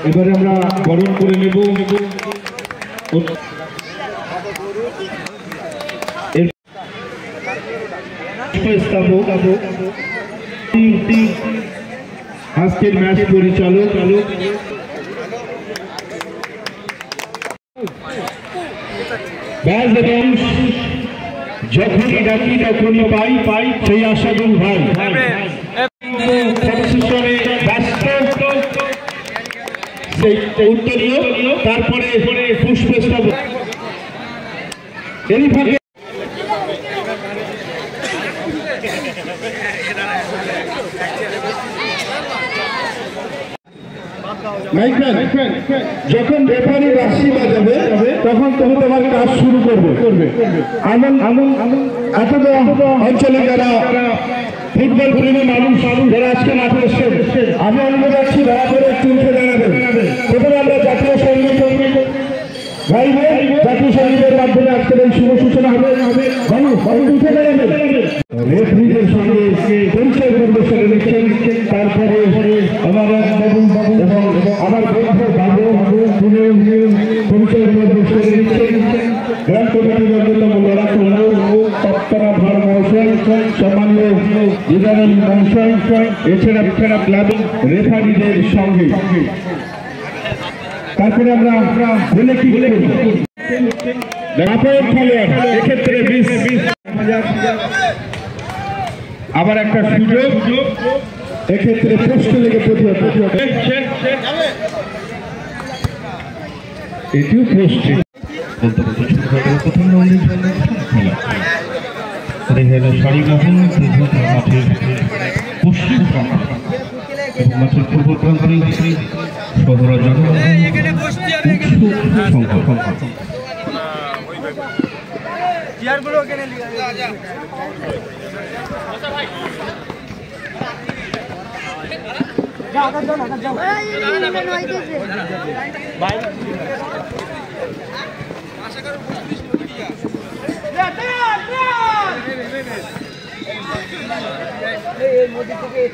এবারে আমরা বরণ করে নেব আজকের ম্যাচ পরিচালক যখনই ডাকি তখনই পাই সেই আশাগুল ভাই উত্তরীয় তারপরে পুষ্পস্তবক এরই ভাগে যখন রেফারি বাঁশি বাজাবে তখন তোমাকে কাজ শুরু করবে এত অঞ্চলে যারা ফুটবল প্রেমী মানুষ যারা আজকে মাঠে এসছেন আমি অনুরোধ রাখছি দয়া করে একটু উঠে দাঁড়াবেন। প্রথমে আমরা জাতীয় সঙ্গীত গাইবে, জাতীয় সঙ্গীতের মাধ্যমে আজকের এই শুভ সূচনা হবে। উঠে দাঁড়াবেন, রেফারিদের সঙ্গে পরিচয় পরিবেশনে নিচ্ছেন। তারপরে আমার বাবু এবং আমার বন্ধু বাবু পরিচয় পরিবেশনে নিচ্ছেন। গ্রাম কমিটির অন্যতম লড়াকু তপ্তরা ভার মহাশয়, সম্মানীয় জেনারেল মহাশয়, এছাড়া ক্লাবিং রেফারিদের সঙ্গে। তারপরে আমরা বলে কি বলে এক্ষেত্রে আবার একটা সুযোগ, এক্ষেত্রে প্রশ্ন লেগে এটিও প্রশ্ন প্রথম সারিবহন মাঠের পশ্চিম মাঠের পূর্ব প্রান্তে শহরা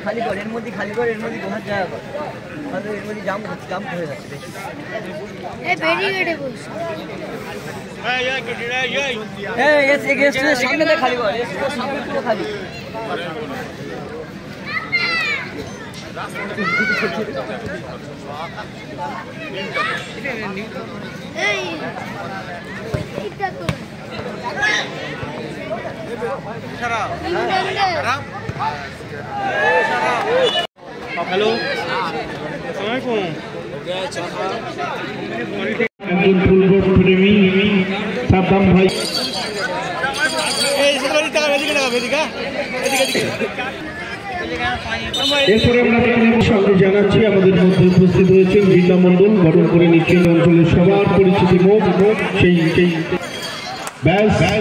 খালি কর, এর মধ্যে খালি কর, এর মধ্যে ঘোরার জায়গা কর, এর মধ্যে জাম হয়ে যাচ্ছে বেশি। সামনে খালি কর, সামনে খালি হ্যালো, ফুটবল প্রেমী সাদ্দাম ভাই এরপরে আমরা সঙ্গে জানাচ্ছি আমাদের মধ্যে উপস্থিত হয়েছেন বিন্দা মন্ডল, গঠন করে নিচ্ছেন অঞ্চলের সবার পরিচিতি মুখ সেই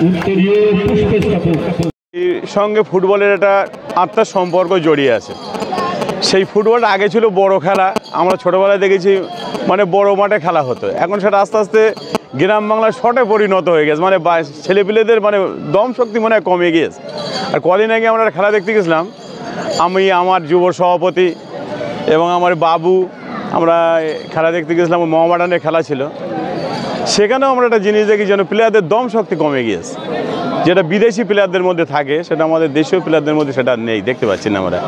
উত্তরীয় পুষ্পস্তবক সঙ্গে ফুটবলের একটা আত্মার সম্পর্ক জড়িয়ে আছে। সেই ফুটবলটা আগে ছিল বড় খেলা, আমরা ছোটোবেলায় দেখেছি মানে বড় মাঠে খেলা হতো। এখন সেটা আস্তে আস্তে গ্রাম বাংলার শটে পরিণত হয়ে গেছে, মানে ছেলেপিলেদের মানে দম শক্তি মনে হয় কমে গিয়েছে। আর কদিন আগে আমরা খেলা দেখতে গেছিলাম, আমি আমার যুব সভাপতি এবং আমার বাবু, আমরা খেলা দেখতে গেছিলাম, মোহামেডানের খেলা ছিল। সেখানেও আমরা একটা জিনিস দেখি যেন প্লেয়ারদের দম শক্তি কমে গিয়েছে, যেটা বিদেশি প্লেয়ারদের মধ্যে থাকে সেটা আমাদের দেশীয় প্লেয়ারদের মধ্যে সেটা নেই, দেখতে পাচ্ছি না আমরা।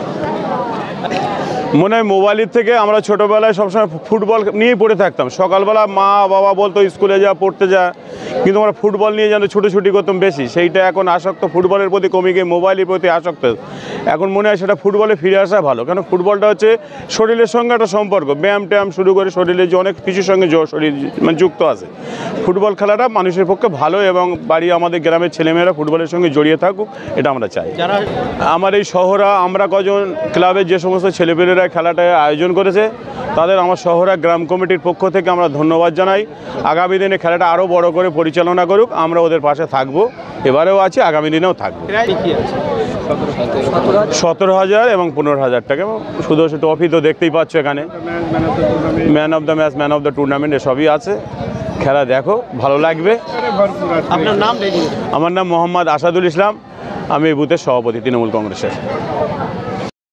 মনে হয় মোবাইলের থেকে আমরা ছোটোবেলায় সবসময় ফুটবল নিয়েই পড়ে থাকতাম। সকালবেলা মা বাবা বলতো স্কুলে যা, পড়তে যা, কিন্তু আমরা ফুটবল নিয়ে যেন ছুটোছুটি করতাম বেশি। সেইটা এখন আসক্ত, ফুটবলের প্রতি কমে গিয়ে মোবাইলের প্রতি আসক্ত। এখন মনে হয় সেটা ফুটবলে ফিরে আসা ভালো, কারণ ফুটবলটা হচ্ছে শরীরের সঙ্গে একটা সম্পর্ক, ব্যায়াম ট্যায়াম শুরু করে শরীরের যে অনেক কিছুর সঙ্গে শরীর মানে যুক্ত আছে। ফুটবল খেলাটা মানুষের পক্ষে ভালো এবং বাড়ি আমাদের গ্রামের ছেলেমেয়েরা ফুটবলের সঙ্গে জড়িয়ে থাকুক, এটা আমরা চাই। আমার এই শহরা আমরা কজন ক্লাবের যে সমস্ত ছেলেপেলেরা খেলাটা আয়োজন করেছে তাদের আমার শহরে গ্রাম কমিটির পক্ষ থেকে আমরা ধন্যবাদ জানাই। আগামী দিনে খেলাটা আরও বড় করে পরিচালনা করুক, আমরা ওদের পাশে থাকবো, এবারেও আছি, আগামী দিনেও থাকবো। 17,000 এবং 15,000 টাকা, শুধু ট্রফি তো দেখতেই পাচ্ছ এখানে, man of the match, man of the tournament এসবই আছে। খেলা দেখো, ভালো লাগবে। আপনার নাম? আমার নাম মোহাম্মদ আসাদুল ইসলাম, আমি এই বুথের সভাপতি তৃণমূল কংগ্রেসের।